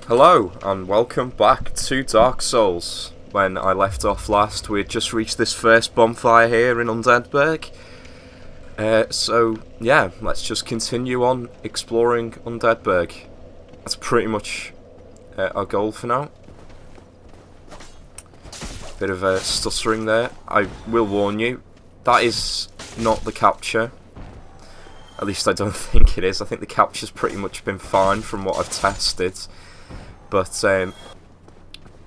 Hello, and welcome back to Dark Souls. When I left off last, we had just reached this first bonfire here in Undead Burg. So, yeah, let's just continue on exploring Undead Burg. That's pretty much our goal for now. Bit of stuttering there. I will warn you, that is not the capture. At least I don't think it is. I think the capture's pretty much been fine from what I've tested. But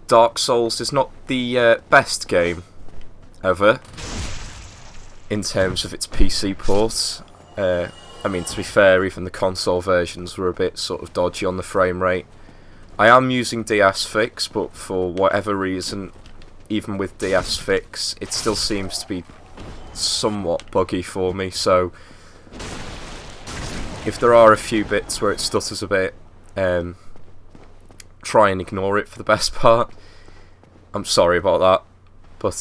Dark Souls is not the best game ever in terms of its PC ports. I mean, to be fair, even the console versions were a bit sort of dodgy on the frame rate. I am using DS Fix, but for whatever reason, even with DS Fix, it still seems to be somewhat buggy for me. So if there are a few bits where it stutters a bit, try and ignore it for the best part. I'm sorry about that, but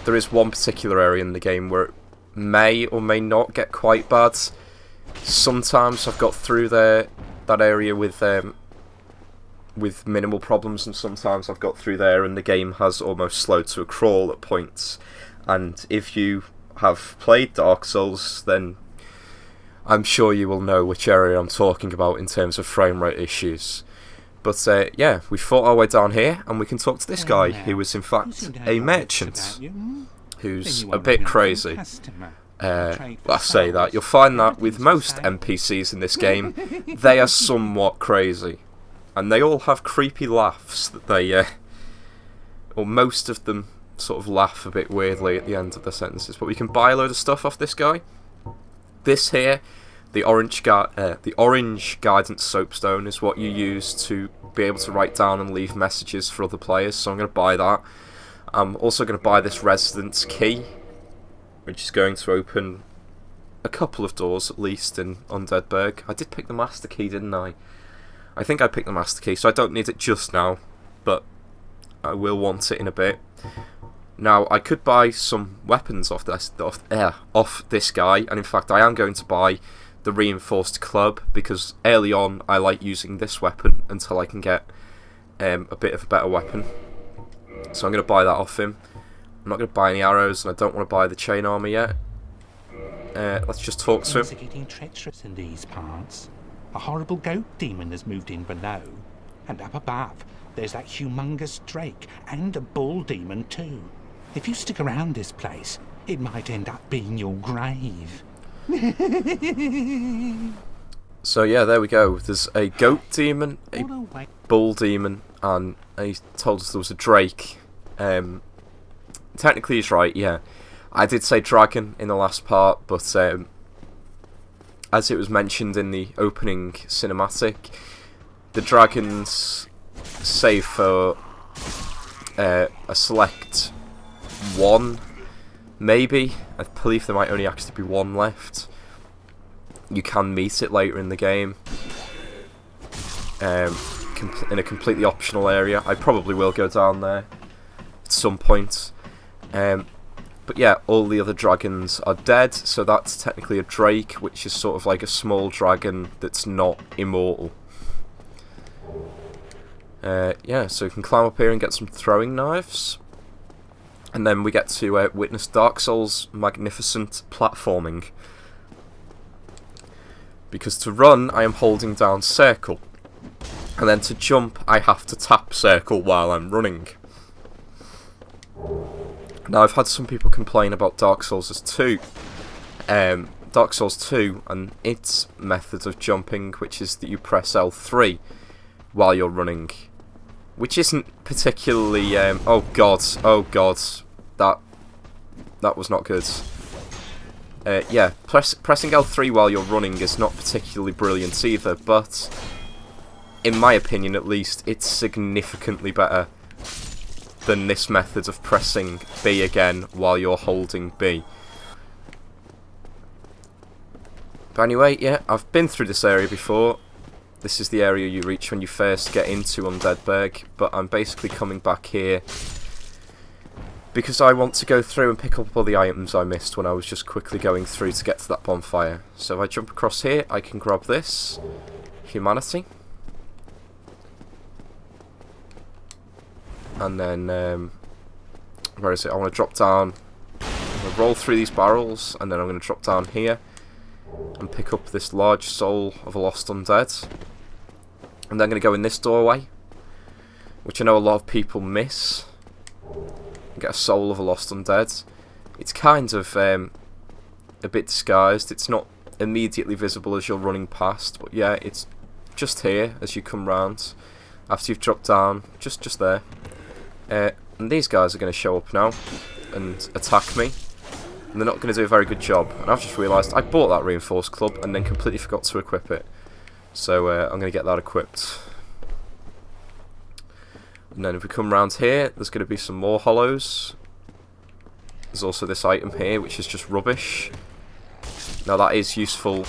there is one particular area in the game where it may or may not get quite bad. Sometimes I've got through that area with minimal problems, and sometimes I've got through there and the game has almost slowed to a crawl at points. And if you have played Dark Souls, then I'm sure you will know which area I'm talking about in terms of frame rate issues. But yeah, we fought our way down here, and we can talk to this guy, who is in fact a merchant, who's a bit crazy. I say that, you'll find that with most NPCs in this game, they are somewhat crazy. And they all have creepy laughs that they, or most of them sort of laugh a bit weirdly at the end of their sentences. But we can buy a load of stuff off this guy. This here, the orange guidance soapstone, is what you use to be able to write down and leave messages for other players, so I'm going to buy that. I'm also going to buy this residence key, which is going to open a couple of doors at least in Undead Burg. I did pick the master key, didn't I? I think I picked the master key, so I don't need it just now, but I will want it in a bit. Now, I could buy some weapons off this guy, and in fact I am going to buy the reinforced club, because early on I like using this weapon until I can get a bit of a better weapon. So I'm going to buy that off him. I'm not going to buy any arrows, and I don't want to buy the chain armor yet. Let's just talk to him. Things are getting treacherous in these parts. A horrible goat demon has moved in below, and up above there's that humongous drake and a bull demon too. If you stick around this place, it might end up being your grave. So yeah, there we go. There's a goat demon, a bull demon, and he told us there was a drake. Technically he's right, yeah. I did say dragon in the last part, but as it was mentioned in the opening cinematic, the dragons save for a select one, maybe. I believe there might only actually be one left. You can meet it later in the game, in a completely optional area. I probably will go down there at some point. But yeah, all the other dragons are dead, so that's technically a drake, which is sort of like a small dragon that's not immortal. Yeah, so we can climb up here and get some throwing knives. And then we get to witness Dark Souls' magnificent platforming. Because to run, I am holding down circle. And then to jump, I have to tap circle while I'm running. Now, I've had some people complain about Dark Souls 2. Dark Souls 2 and its method of jumping, which is that you press L3 while you're running. Which isn't particularly... oh god, that was not good. Yeah, pressing L3 while you're running is not particularly brilliant either, but in my opinion at least, it's significantly better than this method of pressing B again while you're holding B. But anyway, yeah, I've been through this area before. This is the area you reach when you first get into Undead Burg, but I'm basically coming back here because I want to go through and pick up all the items I missed when I was just quickly going through to get to that bonfire. So if I jump across here, I can grab this. Humanity. and then where is it? I want to drop down. I'm going to roll through these barrels, and then I'm going to drop down here and pick up this large soul of a lost undead. And then I'm going to go in this doorway, which I know a lot of people miss. Get a soul of a lost undead. It's kind of a bit disguised. It's not immediately visible as you're running past, but yeah, it's just here as you come round after you've dropped down, just there. And these guys are going to show up now and attack me, and they're not going to do a very good job. And I've just realised I bought that reinforced club and then completely forgot to equip it, so I'm going to get that equipped. And then if we come round here, there's going to be some more hollows. There's also this item here, which is just rubbish. Now that is useful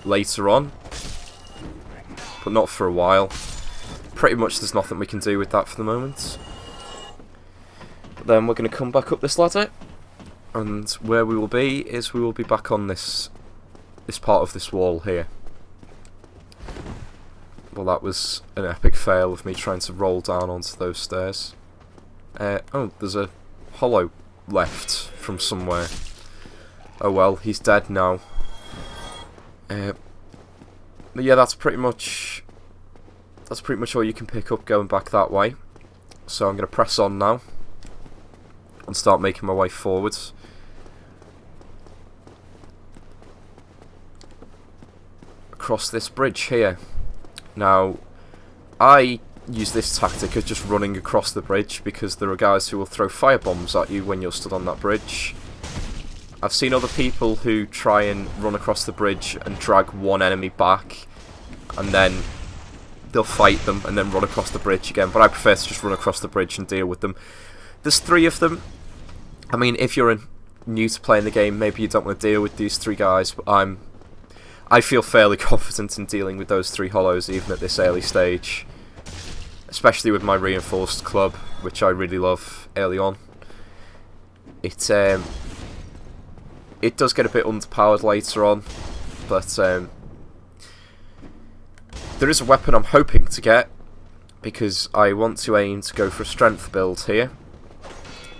later on, but not for a while. Pretty much there's nothing we can do with that for the moment. But then we're going to come back up this ladder, and where we will be is we will be back on this part of this wall here. Well, that was an epic fail of me trying to roll down onto those stairs. Oh, there's a hollow left from somewhere. Oh well, he's dead now. But yeah, that's pretty much all you can pick up going back that way. So I'm going to press on now and start making my way forwards. Across this bridge here. Now, I use this tactic of just running across the bridge because there are guys who will throw firebombs at you when you're stood on that bridge. I've seen other people who try and run across the bridge and drag one enemy back, and then they'll fight them and then run across the bridge again, but I prefer to just run across the bridge and deal with them. There's 3 of them. I mean, if you're new to playing the game, maybe you don't want to deal with these 3 guys, but I feel fairly confident in dealing with those 3 hollows even at this early stage, especially with my reinforced club, which I really love early on. It does get a bit underpowered later on, but there is a weapon I'm hoping to get, because I want to aim to go for a strength build here,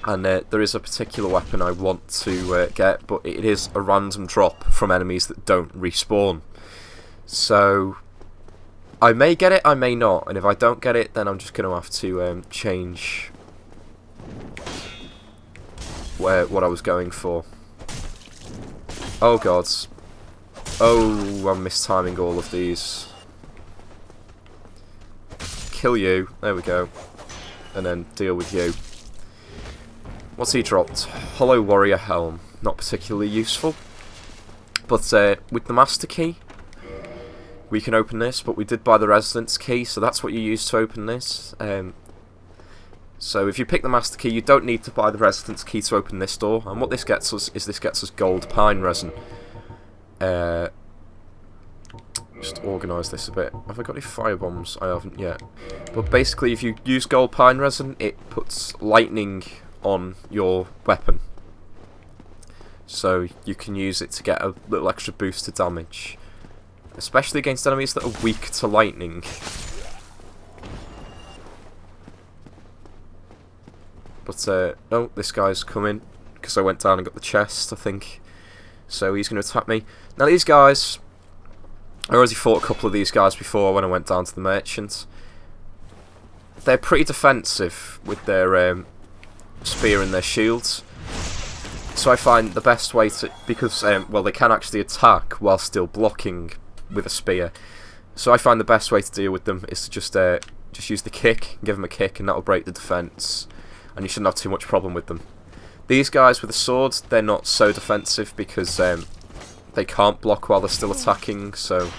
and there is a particular weapon I want to get, but it is a random drop from enemies that don't respawn. So I may get it, I may not, and if I don't get it, then I'm just going to have to change what I was going for. Oh god. Oh, I'm mistiming all of these. Kill you. There we go. And then deal with you. What's he dropped? Hollow Warrior Helm. Not particularly useful. But with the Master Key, we can open this. But we did buy the Residence Key, so that's what you use to open this. So if you pick the Master Key, you don't need to buy the Residence Key to open this door. And what this gets us is gold pine resin. Just organise this a bit. Have I got any firebombs? I haven't yet. But basically, if you use gold pine resin, it puts lightning on your weapon. So you can use it to get a little extra boost to damage. Especially against enemies that are weak to lightning. But, oh, this guy's coming, because I went down and got the chest, I think. So he's going to attack me. Now these guys, I already fought a couple of these guys before when I went down to the merchant. They're pretty defensive with their spear and their shields. So I find the best way to, because, well, they can actually attack while still blocking with a spear. So I find the best way to deal with them is to just use the kick, give them a kick, and that'll break the defense. And you shouldn't have too much problem with them. These guys with the swords, they're not so defensive because they can't block while they're still attacking, so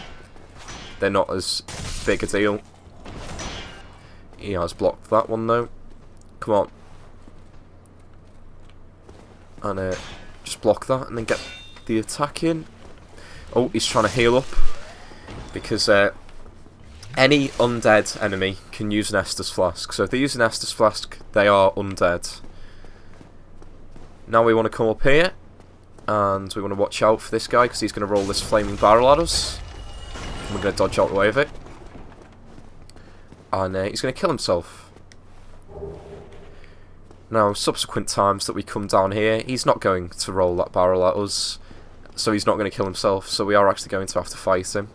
they're not as big a deal. He has blocked that one though. Come on. And just block that and then get the attack in. Oh, he's trying to heal up. Because any undead enemy can use an Estus Flask. So if they use an Estus Flask, they are undead. Now we want to come up here, and we want to watch out for this guy, because he's going to roll this flaming barrel at us. And we're going to dodge out the way of it. And he's going to kill himself. Now, subsequent times that we come down here, he's not going to roll that barrel at us, so he's not going to kill himself, so we are actually going to have to fight him.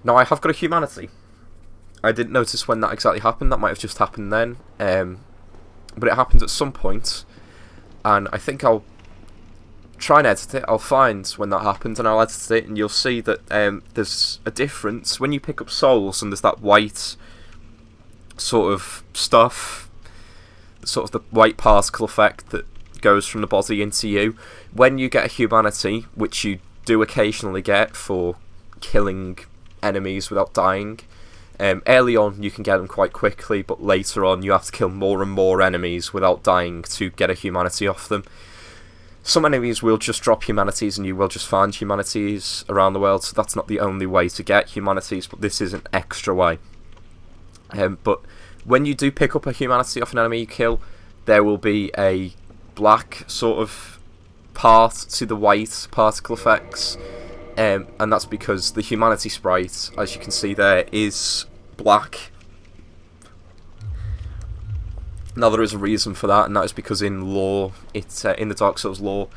Now, I have got a humanity. I didn't notice when that exactly happened, that might have just happened then, but it happened at some point, and I think I'll try and edit it. I'll find when that happened, and I'll edit it, and you'll see that there's a difference. When you pick up souls, and there's that white sort of stuff, sort of the white particle effect that goes from the body into you. When you get a humanity, which you do occasionally get for killing enemies without dying, early on you can get them quite quickly, but later on you have to kill more and more enemies without dying to get a humanity off them. Some enemies will just drop humanities and you will just find humanities around the world, so that's not the only way to get humanities, but this is an extra way. But when you do pick up a humanity off an enemy you kill, there will be a black sort of part to the white particle effects, and that's because the humanity sprite, as you can see there, is black. Now there is a reason for that, and that is because in lore, in the Dark Souls lore,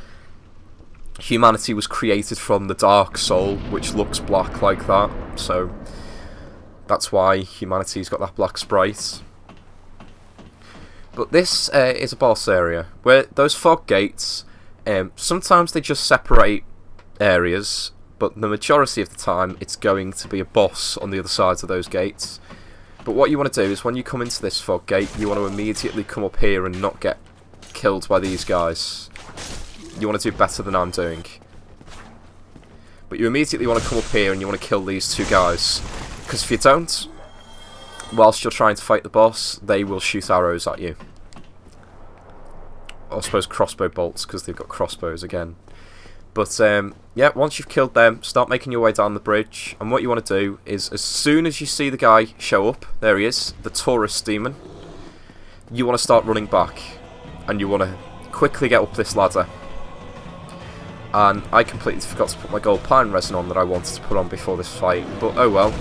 humanity was created from the Dark Soul, which looks black like that, so that's why humanity's got that black sprite. But this is a boss area, where those fog gates, sometimes they just separate areas, but the majority of the time it's going to be a boss on the other side of those gates. But what you want to do is when you come into this fog gate, you want to immediately come up here and not get killed by these guys. You want to do better than I'm doing. But you immediately want to come up here and you want to kill these two guys. Because if you don't, whilst you're trying to fight the boss, they will shoot arrows at you. Or I suppose crossbow bolts, because they've got crossbows again. But yeah, once you've killed them, start making your way down the bridge. And what you want to do is, as soon as you see the guy show up, there he is, the tourist demon, you want to start running back. And you want to quickly get up this ladder. And I completely forgot to put my gold pine resin on that I wanted to put on before this fight. But oh well,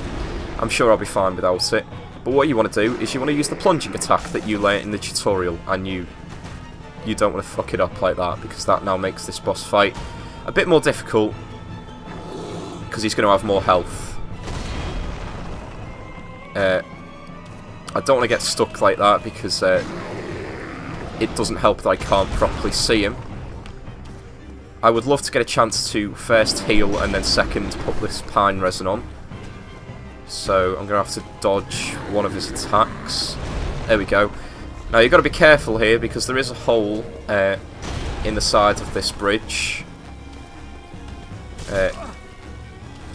I'm sure I'll be fine without it. But what you want to do is you want to use the plunging attack that you learnt in the tutorial. And you don't want to fuck it up like that, because that now makes this boss fight a bit more difficult, because he's going to have more health. I don't want to get stuck like that, because it doesn't help that I can't properly see him. I would love to get a chance to first heal and then second put this pine resin on. So I'm going to have to dodge one of his attacks. There we go. Now you've got to be careful here, because there is a hole in the side of this bridge.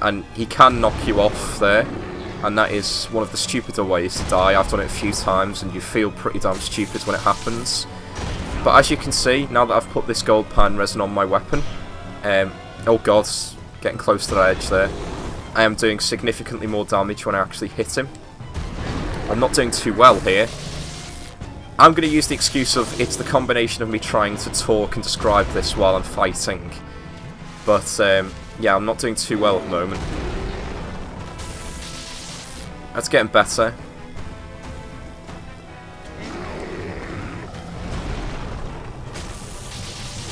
And he can knock you off there, and that is one of the stupider ways to die. I've done it a few times and you feel pretty damn stupid when it happens. But as you can see, now that I've put this gold pine resin on my weapon, oh god, getting close to the edge there, I am doing significantly more damage when I actually hit him. I'm not doing too well here. I'm going to use the excuse of it's the combination of me trying to talk and describe this while I'm fighting. But yeah, I'm not doing too well at the moment. That's getting better.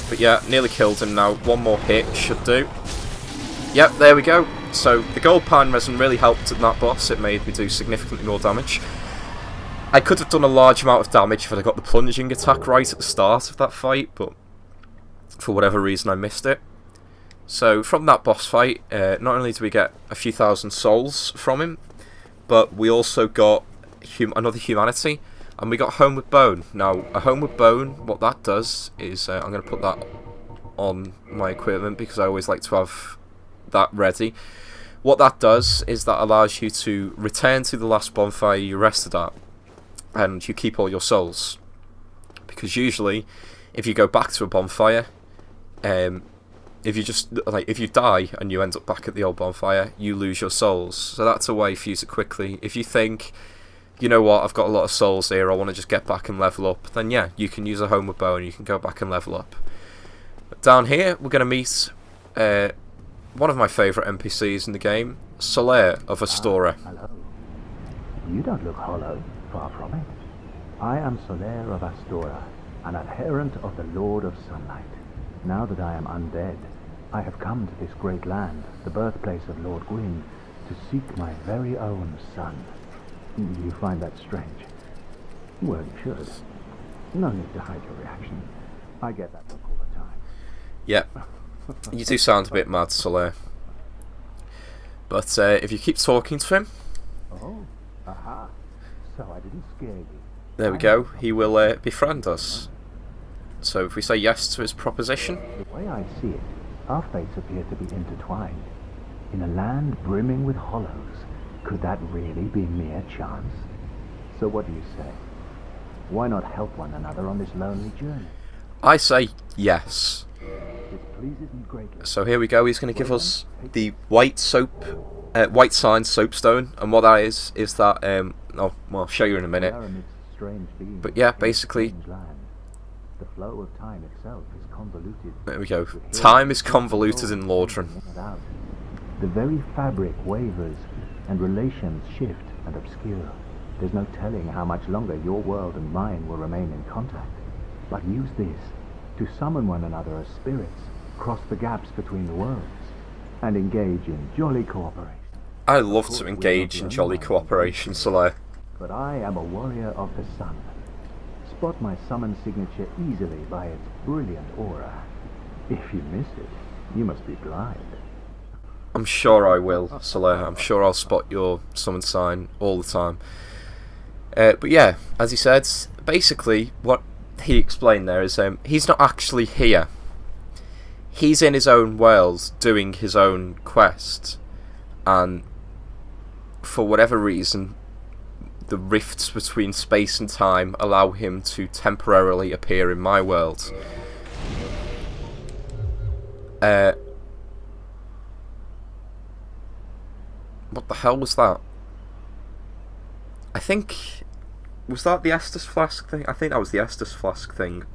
But yeah, nearly killed him now. One more hit should do. Yep, there we go. So the gold pine resin really helped in that boss. It made me do significantly more damage. I could have done a large amount of damage if I'd got the plunging attack right at the start of that fight, but for whatever reason I missed it. So from that boss fight, not only do we get a few thousand souls from him, but we also got another humanity, and we got Home with Bone. Now, a Home with Bone, what that does is, I'm going to put that on my equipment because I always like to have that ready. What that does is that allows you to return to the last bonfire you rested at, and you keep all your souls. Because usually, if you go back to a bonfire, if you die and you end up back at the old bonfire, you lose your souls. So that's a way for you to quickly, if you think, you know what, I've got a lot of souls here, I want to just get back and level up, then yeah, you can use a Home with Bone, you can go back and level up. But down here, we're going to meet one of my favourite NPCs in the game, Solaire of Astora. Hello. You don't look hollow, far from it. I am Soler of Astora, an adherent of the Lord of Sunlight. Now that I am undead, I have come to this great land, the birthplace of Lord Gwyn, to seek my very own son. You find that strange? Well, you should. No need to hide your reaction. I get that look all the time. Yeah, you do sound a bit mad, Soler. But if you keep talking to him... Oh, aha. So I didn't scare you. There we go, he will befriend us. So if we say yes to his proposition... The way I see it, our fates appear to be intertwined. In a land brimming with hollows, could that really be mere chance? So what do you say? Why not help one another on this lonely journey? I say yes. It pleases me greatly. So here we go, he's going to give us the white sign soapstone, and what that is that, I'll show you in a minute. But yeah, basically... The flow of time itself is convoluted. There we go. Time is convoluted in Lordran. The very fabric wavers, and relations shift and obscure. There's no telling how much longer your world and mine will remain in contact. But use this to summon one another as spirits, cross the gaps between the worlds, and engage in jolly cooperation. I love to engage in jolly cooperation, Soler. But I am a warrior of the sun. Spot my summon signature easily by its brilliant aura. If you miss it, you must be blind. I'm sure I will, Soler. I'm sure I'll spot your summon sign all the time. But yeah, as he said, basically what he explained there is he's not actually here. He's in his own world doing his own quest, and for whatever reason, the rifts between space and time allow him to temporarily appear in my world. What the hell was that? I think... Was that the Estus Flask thing? I think that was the Estus Flask thing.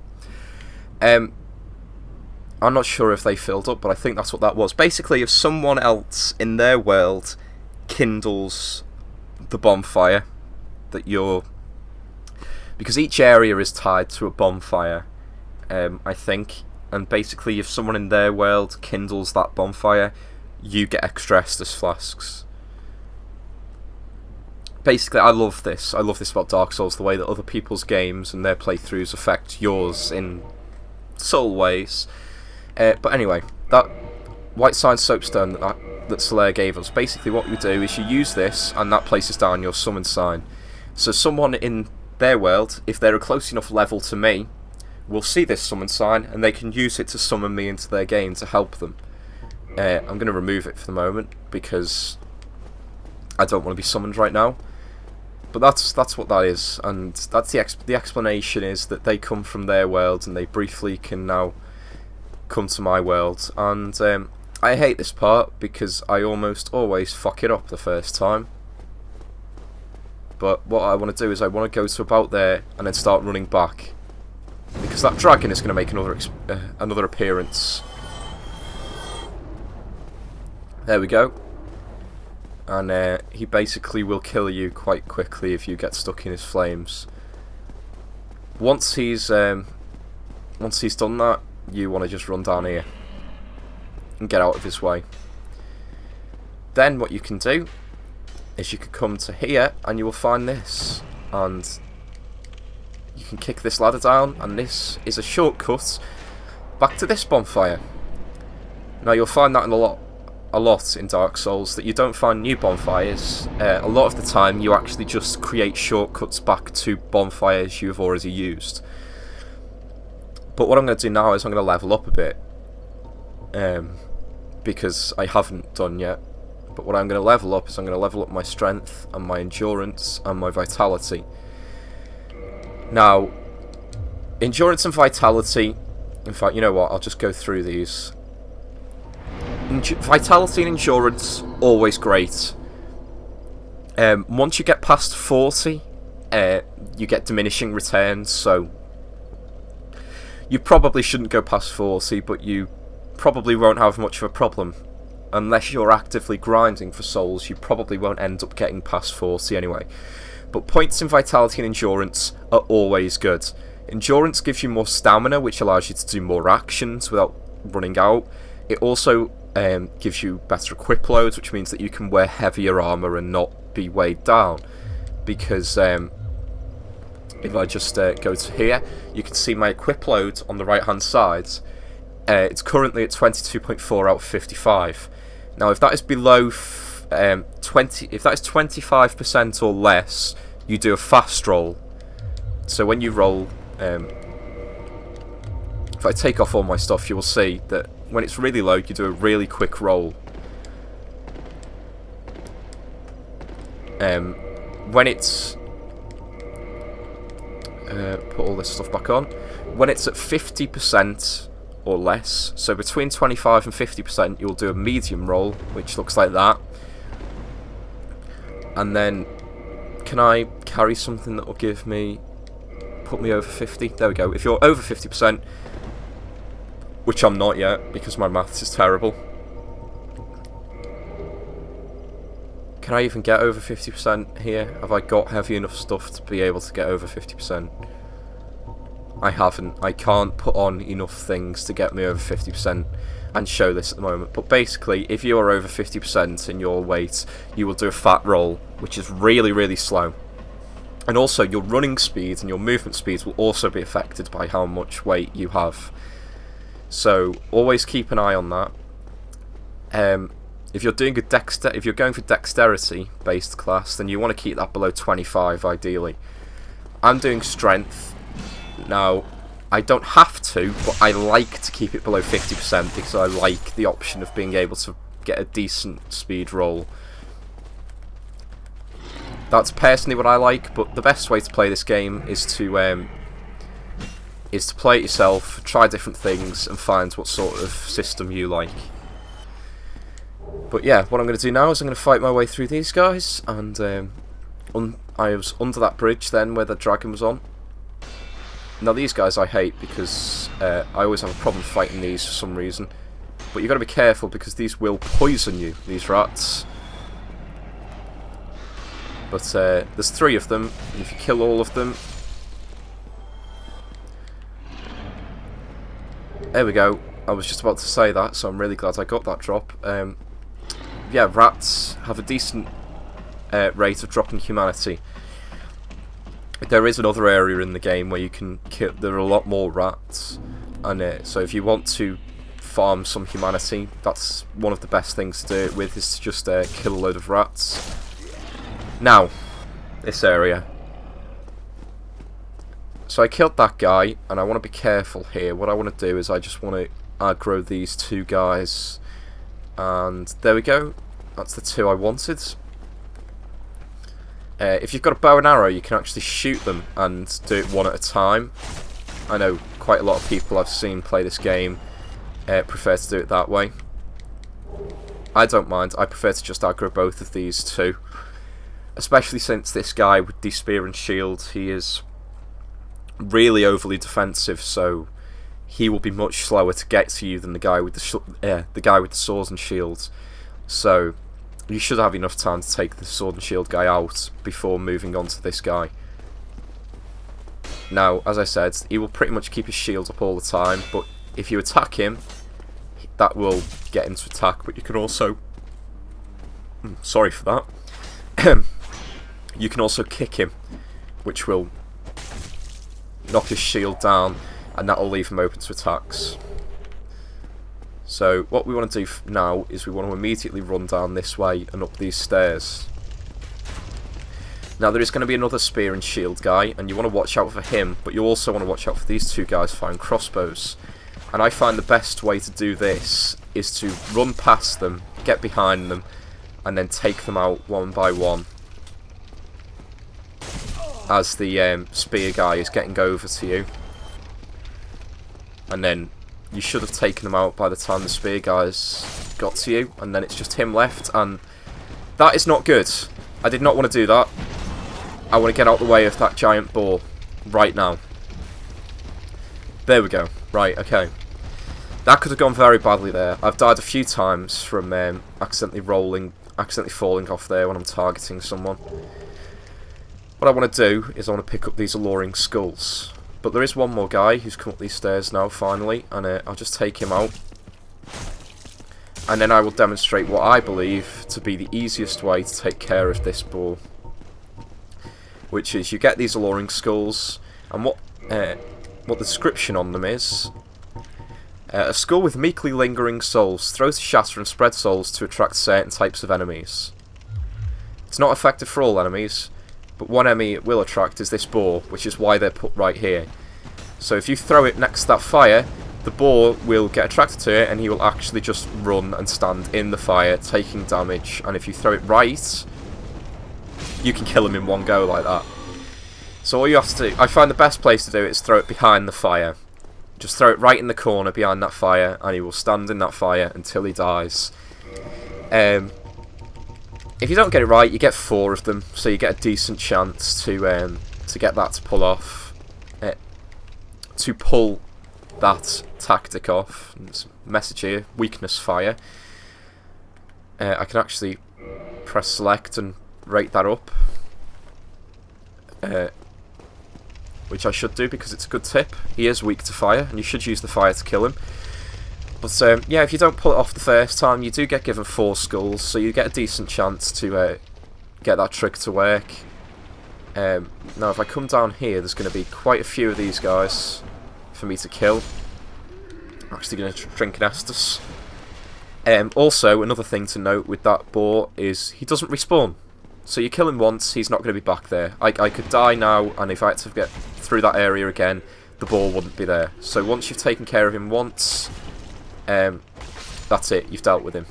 I'm not sure if they filled up, but I think that's what that was. Basically, if someone else in their world kindles the bonfire that you're... Because each area is tied to a bonfire, I think. And basically, if someone in their world kindles that bonfire, you get extra Estus Flasks. Basically, I love this. I love this about Dark Souls, the way that other people's games and their playthroughs affect yours in subtle ways. But anyway, that white sign soapstone that Soler gave us, basically what you do is you use this, and that places down your summon sign. So someone in their world, if they're a close enough level to me, will see this summon sign, and they can use it to summon me into their game to help them. I'm going to remove it for the moment, because I don't want to be summoned right now. But that's what that is, and that's the explanation is that they come from their world and they briefly can now come to my world. And I hate this part because I almost always fuck it up the first time. But what I want to do is I want to go to about there and then start running back, because that dragon is going to make another appearance. There we go. And he basically will kill you quite quickly if you get stuck in his flames. Once he's done that, you want to just run down here and get out of his way. Then what you can do is you can come to here and you will find this, and you can kick this ladder down, and this is a shortcut back to this bonfire. Now you'll find that in a lot in Dark Souls, that you don't find new bonfires. A lot of the time you actually just create shortcuts back to bonfires you've already used. But what I'm going to do now is I'm going to level up a bit, because I haven't done yet. But what I'm going to level up is I'm going to level up my strength and my endurance and my vitality. Now, endurance and vitality, in fact, you know what, I'll just go through these. Vitality and endurance, always great. Once you get past 40, you get diminishing returns, so you probably shouldn't go past 40, but you probably won't have much of a problem. Unless you're actively grinding for souls, you probably won't end up getting past 40 anyway. But points in vitality and endurance are always good. Endurance gives you more stamina, which allows you to do more actions without running out. It also gives you better equip loads, which means that you can wear heavier armour and not be weighed down. Because if I just go to here, you can see my equip load on the right hand side. It's currently at 22.4 out of 55. Now if that is below if that is 25% or less, you do a fast roll. So when you roll, if I take off all my stuff, you will see that when it's really low, you do a really quick roll. When it's put all this stuff back on. When it's at 50% or less, so between 25 and 50%, you'll do a medium roll, which looks like that. And then, can I carry something that will put me over 50? There we go. If you're over 50%, which I'm not yet, because my maths is terrible. Can I even get over 50% here? Have I got heavy enough stuff to be able to get over 50%? I haven't. I can't put on enough things to get me over 50% and show this at the moment. But basically, if you are over 50% in your weight, you will do a fat roll, which is really, really slow. And also, your running speed and your movement speeds will also be affected by how much weight you have. So, always keep an eye on that. If you're doing if you're going for dexterity-based class, then you want to keep that below 25, ideally. I'm doing strength. Now, I don't have to, but I like to keep it below 50% because I like the option of being able to get a decent speed roll. That's personally what I like, but the best way to play this game is to play it yourself, try different things, and find what sort of system you like. But yeah, what I'm going to do now is I'm going to fight my way through these guys, and I was under that bridge then where the dragon was on. Now these guys I hate because I always have a problem fighting these for some reason. But you've got to be careful because these will poison you, these rats. But there's 3 of them, and if you kill all of them... There we go. I was just about to say that, so I'm really glad I got that drop. Yeah, rats have a decent rate of dropping humanity. There is another area in the game where you can kill. There are a lot more rats, and so if you want to farm some humanity, that's one of the best things to do it with, is to just kill a load of rats. Now, this area. So I killed that guy, and I want to be careful here. What I want to do is I just want to aggro these 2 guys, and there we go. That's the 2 I wanted. If you've got a bow and arrow, you can actually shoot them and do it one at a time. I know quite a lot of people I've seen play this game prefer to do it that way. I don't mind. I prefer to just aggro both of these 2. Especially since this guy with the spear and shield, he is really overly defensive, so he will be much slower to get to you than the guy with the swords and shields. So you should have enough time to take the sword and shield guy out before moving on to this guy. Now, as I said, he will pretty much keep his shield up all the time, but if you attack him, that will get him to attack, but you can also... sorry for that. You can also kick him, which will knock his shield down, and that will leave him open to attacks. So what we want to do now is we want to immediately run down this way and up these stairs. Now there is going to be another spear and shield guy, and you want to watch out for him, but you also want to watch out for these 2 guys firing crossbows. And I find the best way to do this is to run past them, get behind them, and then take them out one by one. As the spear guy is getting over to you. And then you should have taken them out by the time the spear guys got to you, and then it's just him left, and that is not good. I did not want to do that. I want to get out the way of that giant boar right now. There we go. Right, okay. That could have gone very badly there. I've died a few times from accidentally falling off there when I'm targeting someone. what I want to do is I want to pick up these alluring skulls. But there is one more guy who's come up these stairs now, finally, and I'll just take him out. And then I will demonstrate what I believe to be the easiest way to take care of this boar. Which is, you get these alluring skulls, and what the description on them is... a skull with meekly lingering souls, throws to shatter and spread souls to attract certain types of enemies. It's not effective for all enemies, but one enemy it will attract is this boar, which is why they're put right here. So if you throw it next to that fire, the boar will get attracted to it and he will actually just run and stand in the fire, taking damage. And if you throw it right, you can kill him in one go like that. So all you have to do, I find the best place to do it is throw it behind the fire. Just throw it right in the corner behind that fire and he will stand in that fire until he dies. If you don't get it right, you get 4 of them, so you get a decent chance to get that to pull off. To pull that tactic off. There's a message here, weakness fire. I can actually press select and rate that up. Which I should do because it's a good tip. He is weak to fire, and you should use the fire to kill him. But yeah, if you don't pull it off the first time, you do get given 4 skulls, so you get a decent chance to get that trick to work. Now, if I come down here, there's going to be quite a few of these guys for me to kill. I'm actually going to drink an Estus. Also, another thing to note with that boar is he doesn't respawn. So you kill him once, he's not going to be back there. I could die now, and if I had to get through that area again, the boar wouldn't be there. So once you've taken care of him once, that's it, you've dealt with him.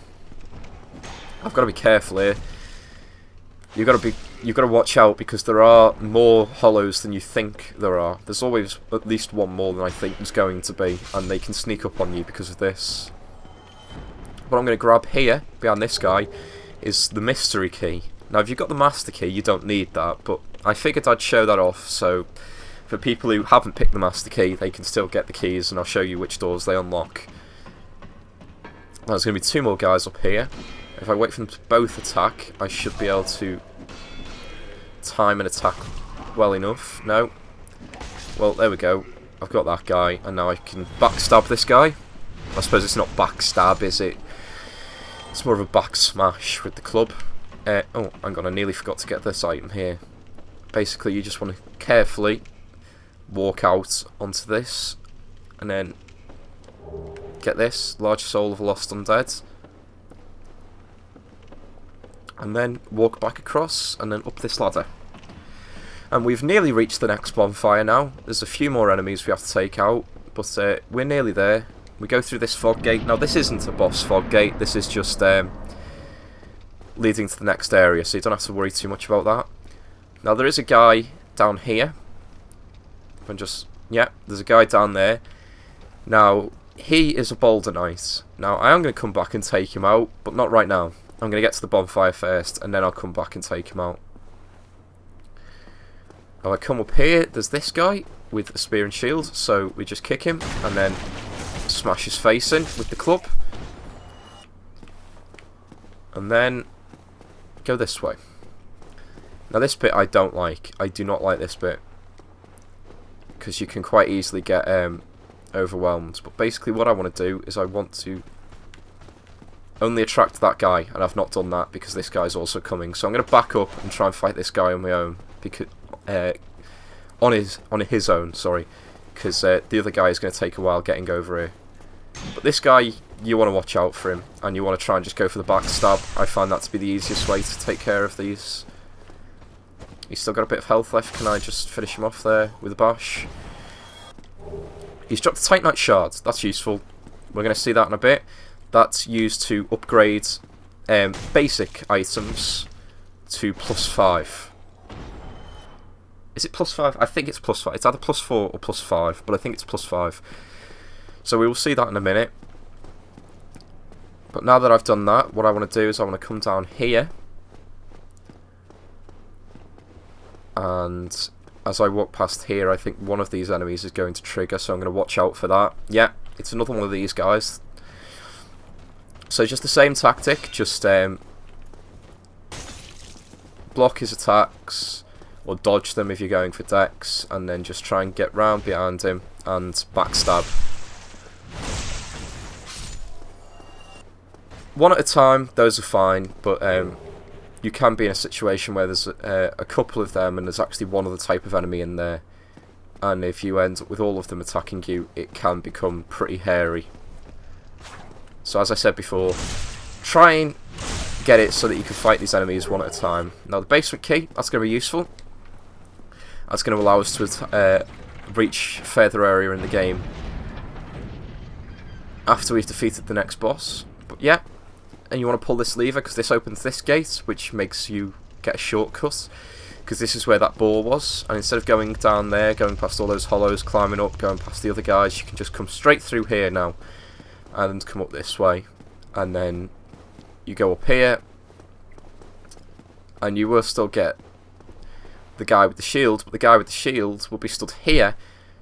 I've got to be careful here. You've got to watch out because there are more hollows than you think there are. There's always at least one more than I think there's going to be, and they can sneak up on you because of this. What I'm going to grab here, behind this guy, is the mystery key. Now, if you've got the master key, you don't need that, but I figured I'd show that off, so for people who haven't picked the master key, they can still get the keys, and I'll show you which doors they unlock. Now, there's going to be 2 more guys up here. If I wait for them to both attack, I should be able to time an attack well enough. No. Well, there we go. I've got that guy, and now I can backstab this guy. I suppose it's not backstab, is it? It's more of a back smash with the club. Oh, hang on, I nearly forgot to get this item here. Basically, you just want to carefully walk out onto this, and then get this, large soul of a lost undead. And then walk back across, and then up this ladder. And we've nearly reached the next bonfire now. There's a few more enemies we have to take out, but we're nearly there. We go through this fog gate. Now, this isn't a boss fog gate, this is just leading to the next area, so you don't have to worry too much about that. Now, there is a guy down here. Yeah, there's a guy down there. Now, he is a boulder knight. Now, I am going to come back and take him out, but not right now. I'm going to get to the bonfire first, and then I'll come back and take him out. Now, I come up here, there's this guy with a spear and shield, so we just kick him, and then smash his face in with the club. And then go this way. Now, this bit I don't like. I do not like this bit, because you can quite easily get overwhelmed. But basically what I want to do is I want to only attract that guy, and I've not done that because this guy's also coming. So I'm going to back up and try and fight this guy on my own, because on his own, sorry, because the other guy is going to take a while getting over here. But this guy, you want to watch out for him, and you want to try and just go for the backstab. I find that to be the easiest way to take care of these. He's still got a bit of health left. Can I just finish him off there with a bash? He's dropped a Titanite shard. That's useful. We're going to see that in a bit. That's used to upgrade basic items to +5. Is it +5? I think it's +5. It's either +4 or +5, but I think it's +5. So we will see that in a minute. But now that I've done that, what I want to do is I want to come down here. And as I walk past here, I think one of these enemies is going to trigger, so I'm going to watch out for that. Yeah, it's another one of these guys. So just the same tactic, just block his attacks, or dodge them if you're going for dex, and then just try and get round behind him and backstab. One at a time, those are fine, but you can be in a situation where there's a couple of them and there's actually one other type of enemy in there, and if you end up with all of them attacking you, it can become pretty hairy. So as I said before, try and get it so that you can fight these enemies one at a time. Now the basement key, that's going to be useful. That's going to allow us to reach further area in the game after we've defeated the next boss. But yeah, and you want to pull this lever because this opens this gate, which makes you get a shortcut, because this is where that ball was, and instead of going down there, going past all those hollows, climbing up, going past the other guys, you can just come straight through here now and come up this way, and then you go up here and you will still get the guy with the shield, but the guy with the shield will be stood here,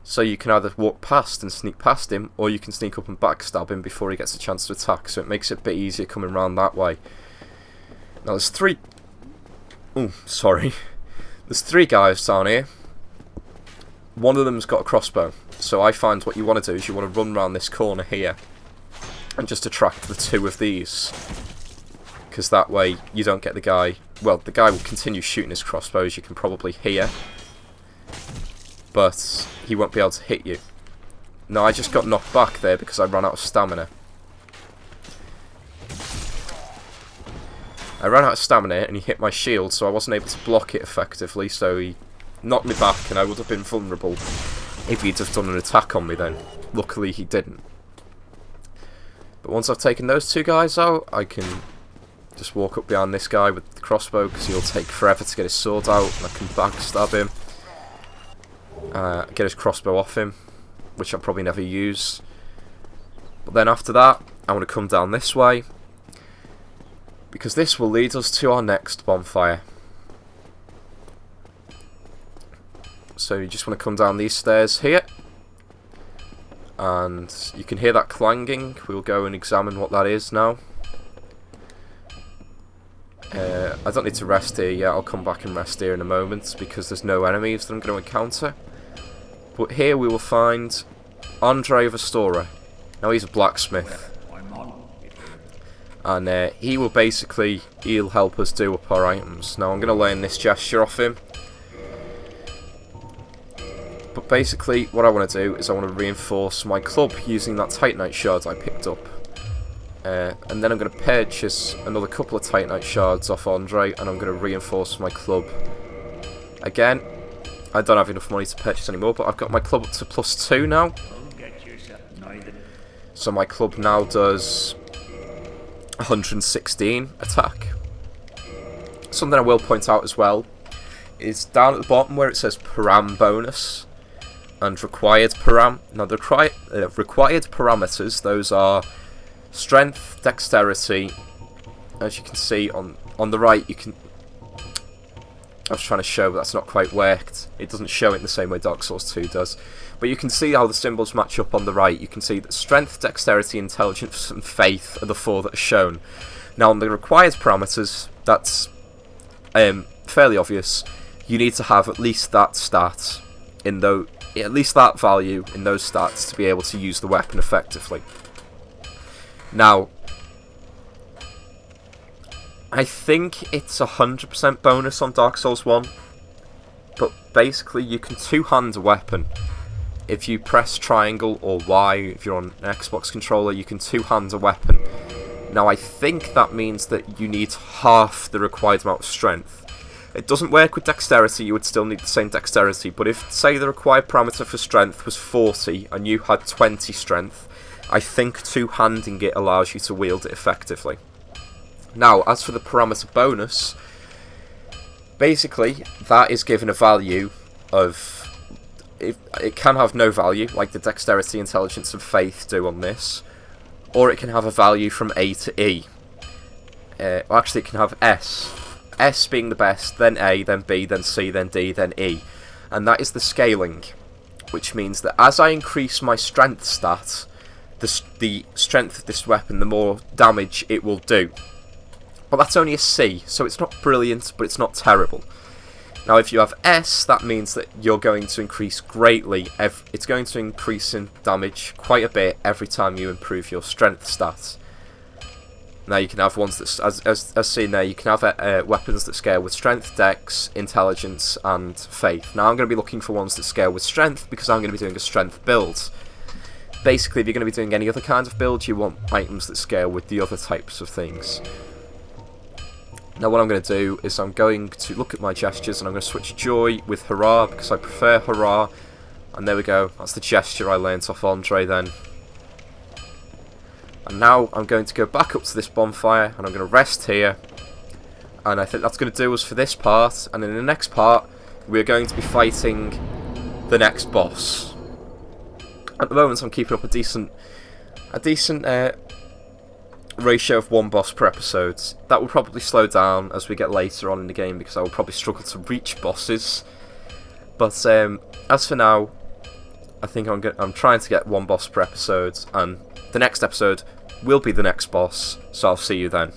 so you can either walk past and sneak past him, or you can sneak up and backstab him before he gets a chance to attack, so it makes it a bit easier coming around that way. Now there's three... Oh, sorry. There's three guys down here. One of them's got a crossbow, so I find what you want to do is you want to run around this corner here and just attract the two of these, because that way you don't get the guy... Well, the guy will continue shooting his crossbow, as you can probably hear, but he won't be able to hit you. Now I just got knocked back there because I ran out of stamina. I ran out of stamina and he hit my shield, so I wasn't able to block it effectively, so he knocked me back and I would have been vulnerable if he'd have done an attack on me then. Luckily he didn't. But once I've taken those two guys out, I can just walk up behind this guy with the crossbow, because he'll take forever to get his sword out, and I can backstab him. Get his crossbow off him, which I'll probably never use. But then after that, I want to come down this way, because this will lead us to our next bonfire. So you just want to come down these stairs here, and you can hear that clanging. We'll go and examine what that is now. I don't need to rest here yet, I'll come back and rest here in a moment, because there's no enemies that I'm going to encounter. But here we will find Andre Vestora. Now he's a blacksmith, and he'll help us do up our items. Now I'm going to learn this gesture off him. But basically what I want to do is I want to reinforce my club using that Titanite shard I picked up. And then I'm going to purchase another couple of Titanite shards off Andre, and I'm going to reinforce my club again. I don't have enough money to purchase anymore, but I've got my club up to +2 now. So my club now does 116 attack. Something I will point out as well is down at the bottom where it says param bonus and required param. Now the required parameters, those are strength, dexterity. As you can see on the right, you can... I was trying to show, but that's not quite worked. It doesn't show it in the same way Dark Souls 2 does. But you can see how the symbols match up on the right. You can see that strength, dexterity, intelligence, and faith are the 4 that are shown. Now on the required parameters, that's fairly obvious. You need to have at least that stat in at least that value in those stats to be able to use the weapon effectively. Now, I think it's 100% bonus on Dark Souls 1, but basically you can two-hand a weapon. If you press triangle or Y, if you're on an Xbox controller, you can two-hand a weapon. Now I think that means that you need half the required amount of strength. It doesn't work with dexterity, you would still need the same dexterity, but if, say, the required parameter for strength was 40 and you had 20 strength, I think two-handing it allows you to wield it effectively. Now, as for the parameter bonus, basically, that is given a value of... It can have no value, like the dexterity, intelligence, and faith do on this, or it can have a value from A to E. Actually, it can have S. S being the best, then A, then B, then C, then D, then E. And that is the scaling, which means that as I increase my strength stat, the strength of this weapon, the more damage it will do. But that's only a C, so it's not brilliant, but it's not terrible. Now if you have S, that means that you're going to increase greatly. It's going to increase in damage quite a bit every time you improve your strength stat. Now you can have ones that, as seen there, you can have weapons that scale with strength, dex, intelligence and faith. Now I'm going to be looking for ones that scale with strength because I'm going to be doing a strength build. Basically, if you're going to be doing any other kind of build, you want items that scale with the other types of things. Now what I'm going to do is I'm going to look at my gestures and I'm going to switch joy with hurrah because I prefer hurrah. And there we go, that's the gesture I learnt off Andre then. And now I'm going to go back up to this bonfire and I'm going to rest here. And I think that's going to do us for this part. And in the next part, we're going to be fighting the next boss. At the moment I'm keeping up a decent ratio of one boss per episode. That will probably slow down as we get later on in the game because I will probably struggle to reach bosses. But as for now, I think I'm trying to get one boss per episode, and the next episode will be the next boss, so I'll see you then.